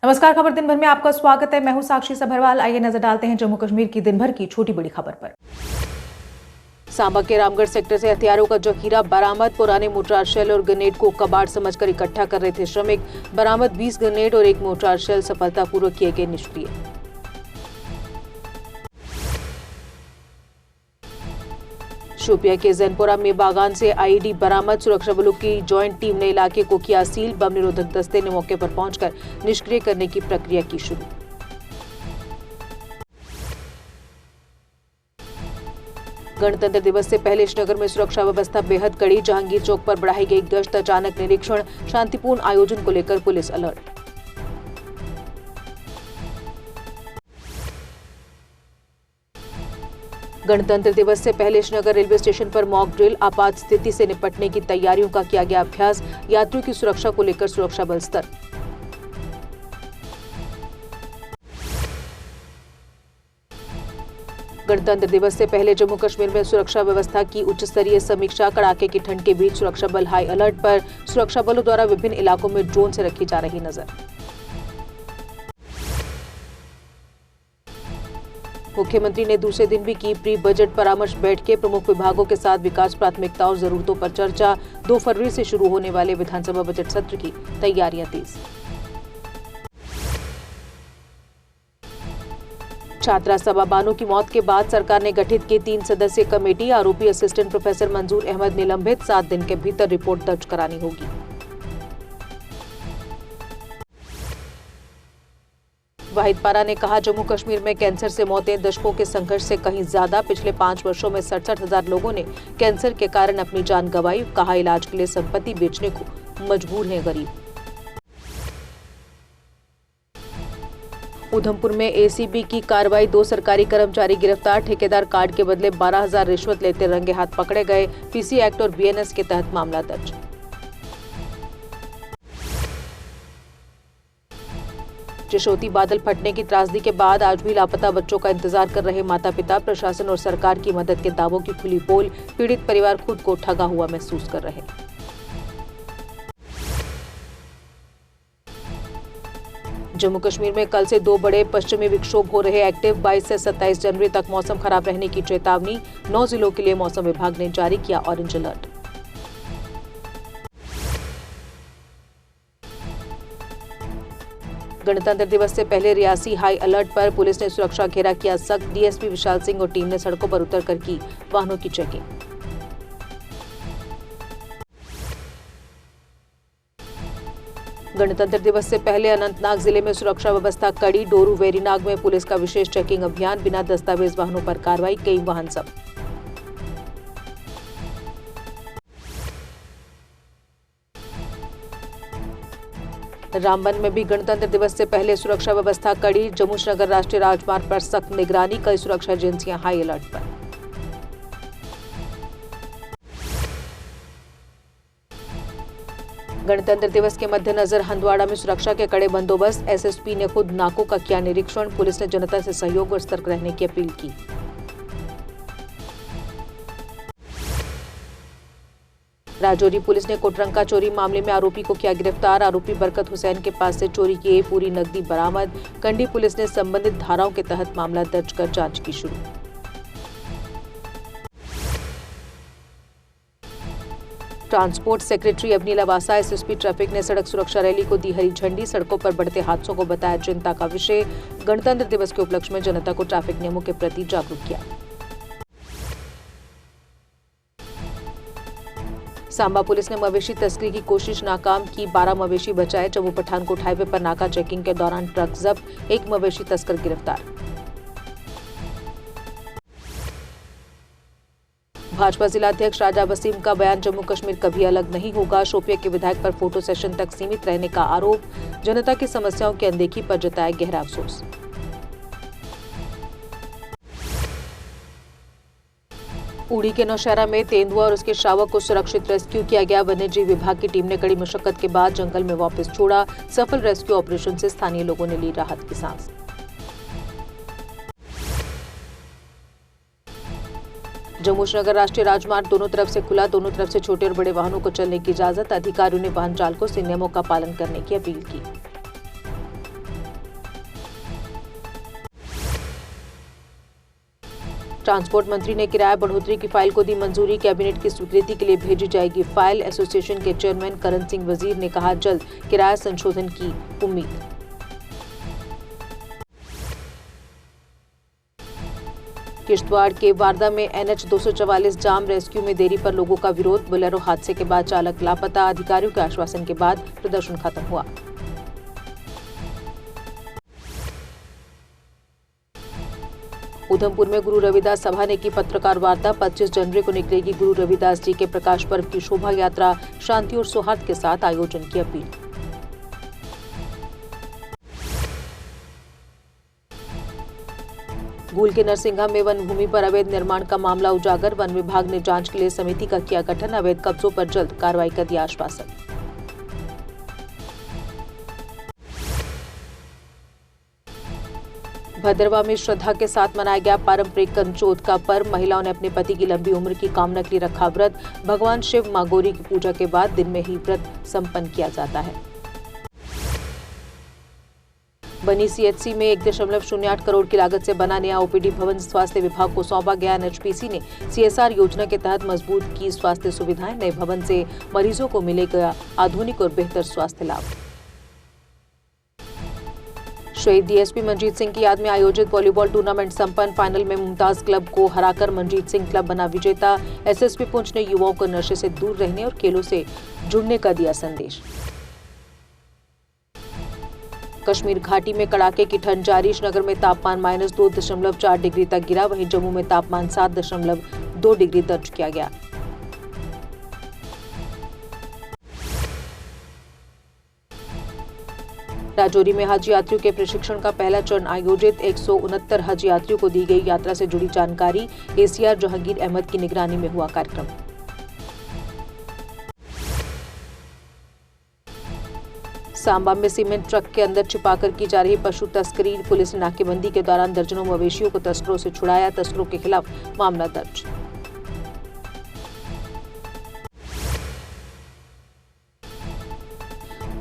नमस्कार, खबर दिन भर में आपका स्वागत है। मैं हूं साक्षी सभरवाल। आइए नजर डालते हैं जम्मू कश्मीर की दिन भर की छोटी बड़ी खबर पर। सांबा के रामगढ़ सेक्टर से हथियारों का जखीरा बरामद। पुराने मोर्टार शेल और ग्रेनेड को कबाड़ समझकर इकट्ठा कर रहे थे श्रमिक। बरामद 20 ग्रेनेड और 1 मोर्टार शेल सफलतापूर्वक किए गए निष्क्रिय। शोपिया के जैनपुरा में बागान से आईईडी बरामद। सुरक्षा बलों की जॉइंट टीम ने इलाके को किया सील। बम निरोधक दस्ते ने मौके पर पहुंचकर निष्क्रिय करने की प्रक्रिया की शुरू। गणतंत्र दिवस से पहले श्रीनगर में सुरक्षा व्यवस्था बेहद कड़ी। जहांगीर चौक पर बढ़ाई गई गश्त। अचानक निरीक्षण। शांतिपूर्ण आयोजन को लेकर पुलिस अलर्ट। गणतंत्र दिवस से पहले श्रीनगर रेलवे स्टेशन पर मॉक ड्रिल। आपात स्थिति से निपटने की तैयारियों का किया गया अभ्यास। यात्रियों की सुरक्षा को लेकर सुरक्षा बल सतर्क। गणतंत्र दिवस से पहले जम्मू कश्मीर में सुरक्षा व्यवस्था की उच्च स्तरीय समीक्षा। कड़ाके की ठंड के बीच सुरक्षा बल हाई अलर्ट पर। सुरक्षा बलों द्वारा विभिन्न इलाकों में ड्रोन से रखी जा रही नजर। मुख्यमंत्री ने दूसरे दिन भी की प्री बजट परामर्श बैठकें। प्रमुख विभागों के साथ विकास प्राथमिकताओं और जरूरतों पर चर्चा। 2 फरवरी से शुरू होने वाले विधानसभा बजट सत्र की तैयारियां तेज। छात्रा सभा बानो की मौत के बाद सरकार ने गठित की 3 सदस्यीय कमेटी। आरोपी असिस्टेंट प्रोफेसर मंजूर अहमद निलंबित। 7 दिन के भीतर रिपोर्ट दर्ज करानी होगी। वाहिद पारा ने कहा, जम्मू कश्मीर में कैंसर से मौतें दशकों के संघर्ष से कहीं ज्यादा। पिछले 5 वर्षों में 67,000 लोगों ने कैंसर के कारण अपनी जान गंवाई। कहा, इलाज के लिए संपत्ति बेचने को मजबूर हैं गरीब। उधमपुर में एसीबी की कार्रवाई। 2 सरकारी कर्मचारी गिरफ्तार। ठेकेदार कार्ड के बदले 12,000 रिश्वत लेते रंगे हाथ पकड़े गए। पीसी एक्ट और बीएनएस के तहत मामला दर्ज। जशोती बादल फटने की त्रासदी के बाद आज भी लापता बच्चों का इंतजार कर रहे माता पिता। प्रशासन और सरकार की मदद के दावों की खुली पोल। पीड़ित परिवार खुद को ठगा हुआ महसूस कर रहे। जम्मू कश्मीर में कल से 2 बड़े पश्चिमी विक्षोभ हो रहे एक्टिव। 22 से 27 जनवरी तक मौसम खराब रहने की चेतावनी। 9 जिलों के लिए मौसम विभाग ने जारी किया ऑरेंज अलर्ट। गणतंत्र दिवस से पहले रियासी हाई अलर्ट पर। पुलिस ने सुरक्षा घेरा किया सख्त। डीएसपी विशाल सिंह और टीम ने सड़कों पर उतरकर की वाहनों की चेकिंग। गणतंत्र दिवस से पहले अनंतनाग जिले में सुरक्षा व्यवस्था कड़ी। डोरू वेरीनाग में पुलिस का विशेष चेकिंग अभियान। बिना दस्तावेज वाहनों पर कार्रवाई। कई वाहन जब्त। रामबन में भी गणतंत्र दिवस से पहले सुरक्षा व्यवस्था कड़ी। जम्मू श्रीनगर राष्ट्रीय राजमार्ग पर सख्त निगरानी। कई सुरक्षा एजेंसियां हाई अलर्ट पर। गणतंत्र दिवस के मद्देनजर हंदवाड़ा में सुरक्षा के कड़े बंदोबस्त। एसएसपी ने खुद नाकों का किया निरीक्षण। पुलिस ने जनता से सहयोग और सतर्क रहने की अपील की। राजौरी पुलिस ने कोटरंका चोरी मामले में आरोपी को किया गिरफ्तार। आरोपी बरकत हुसैन के पास से चोरी की पूरी नकदी बरामद। कंडी पुलिस ने संबंधित धाराओं के तहत मामला दर्ज कर जांच की शुरू। Transport secretary Avani Lavasa SSP traffic ने सड़क सुरक्षा रैली को दी हरी झंडी। सड़कों पर बढ़ते हादसों को बताया चिंता का विषय। गणतंत्र दिवस के उपलक्ष्य में जनता को ट्रैफिक नियमों के प्रति जागरूक किया। सांबा पुलिस ने मवेशी तस्करी की कोशिश नाकाम की। 12 मवेशी बचाए। जम्मू पठानकोट हाईवे पर नाका चेकिंग के दौरान ट्रक जब्त। 1 मवेशी तस्कर गिरफ्तार। भाजपा जिलाध्यक्ष राजा वसीम का बयान, जम्मू कश्मीर कभी अलग नहीं होगा। शोपिया के विधायक पर फोटो सेशन तक सीमित रहने का आरोप। जनता की समस्याओं की अनदेखी पर जताया गहरा अफसोस। उड़ी के नौशहरा में तेंदुआ और उसके शावक को सुरक्षित रेस्क्यू किया गया। वन्यजीव विभाग की टीम ने कड़ी मशक्कत के बाद जंगल में वापस छोड़ा। सफल रेस्क्यू ऑपरेशन से स्थानीय लोगों ने ली राहत की सांस। जम्मू श्रीनगर राष्ट्रीय राजमार्ग दोनों तरफ से खुला। दोनों तरफ से छोटे और बड़े वाहनों को चलने की इजाजत। अधिकारियों ने वाहन चालकों से नियमों का पालन करने की अपील की। ट्रांसपोर्ट मंत्री ने किराया बढ़ोतरी की फाइल को दी मंजूरी, कैबिनेट की स्वीकृति के लिए भेजी जाएगी फाइल। एसोसिएशन के चेयरमैन करण सिंह वजीर ने कहा, जल्द किराया संशोधन की उम्मीद। किश्तवाड़ के वारदा में NH 244 जाम, रेस्क्यू में देरी पर लोगों का विरोध। बोलेरो हादसे के बाद चालक लापता, अधिकारियों के आश्वासन के बाद प्रदर्शन खत्म हुआ। उधमपुर में गुरु रविदास सभा ने की पत्रकार वार्ता। 25 जनवरी को निकलेगी गुरु रविदास जी के प्रकाश पर्व की शोभा यात्रा, शांति और सौहार्द के साथ आयोजन की अपील। गूल के नरसिंघा में वन भूमि पर अवैध निर्माण का मामला उजागर, वन विभाग ने जांच के लिए समिति का किया गठन, अवैध कब्जों पर जल्द कार्रवाई का दिया आश्वासन। भद्रवा में श्रद्धा के साथ मनाया गया पारंपरिक कंचोत का पर्व, महिलाओं ने अपने पति की लंबी उम्र की कामना के लिए रखा व्रत। भगवान शिव मां गौरी की पूजा के बाद दिन में ही व्रत संपन्न किया जाता है। बनी CHC में 1.08 करोड़ की लागत से बना नया OPD भवन स्वास्थ्य विभाग को सौंपा गया। NHPC ने CSR योजना के तहत मजबूत की स्वास्थ्य सुविधाएं, नए भवन से मरीजों को मिलेगा आधुनिक और बेहतर स्वास्थ्य लाभ। शहीद DSP मंजीत सिंह की याद में आयोजित वॉलीबॉल टूर्नामेंट संपन्न, फाइनल में मुमताज क्लब को हराकर मंजीत सिंह क्लब बना विजेता। SSP पुंछ ने युवाओं को नशे से दूर रहने और खेलों से जुड़ने का दिया संदेश। कश्मीर घाटी में कड़ाके की ठंड जारी, श्रीनगर में तापमान -2.4 डिग्री तक गिरा, वहीं जम्मू में तापमान 7.2 डिग्री दर्ज किया गया। राजौरी में हज यात्रियों के प्रशिक्षण का पहला चरण आयोजित, 169 हज यात्रियों को दी गई यात्रा से जुड़ी जानकारी। ACR जहांगीर अहमद की निगरानी में हुआ कार्यक्रम। सांबा में सीमेंट ट्रक के अंदर छिपाकर की जा रही पशु तस्करी, पुलिस ने नाकेबंदी के दौरान दर्जनों मवेशियों को तस्करों से छुड़ाया, तस्करों के खिलाफ मामला दर्ज।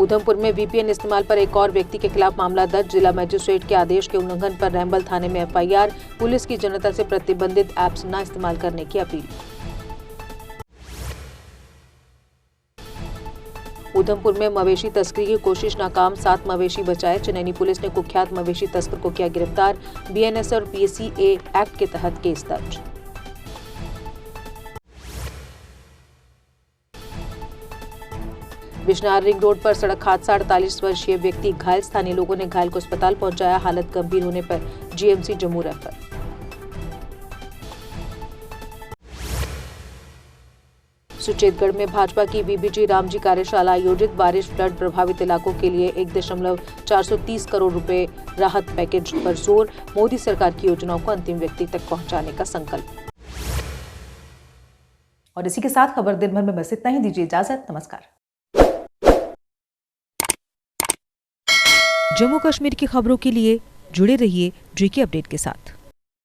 उधमपुर में VPN इस्तेमाल पर एक और व्यक्ति के खिलाफ मामला दर्ज, जिला मजिस्ट्रेट के आदेश के उल्लंघन पर रैम्बल थाने में FIR, पुलिस की जनता से प्रतिबंधित ऐप्स न इस्तेमाल करने की अपील। उधमपुर में मवेशी तस्करी की कोशिश नाकाम, 7 मवेशी बचाए। चनैनी पुलिस ने कुख्यात मवेशी तस्कर को किया गिरफ्तार, BNS और PCA एक्ट के तहत केस दर्ज। बिजनौर रिंग रोड पर सड़क हादसा, 48 वर्षीय व्यक्ति घायल, स्थानीय लोगों ने घायल को अस्पताल पहुंचाया, हालत गंभीर होने पर GMC जम्मू रेफर। सुचेतगढ़ में भाजपा की BBG रामजी कार्यशाला आयोजित, बारिश फ्लड प्रभावित इलाकों के लिए 1.430 करोड़ रुपए राहत पैकेज पर जोर, मोदी सरकार की योजनाओं को अंतिम व्यक्ति तक पहुंचाने का संकल्प। और इसी के साथ खबर दिन भर में बस इतना ही, दीजिए इजाजत, नमस्कार। जम्मू कश्मीर की खबरों के लिए जुड़े रहिए JK अपडेट के साथ।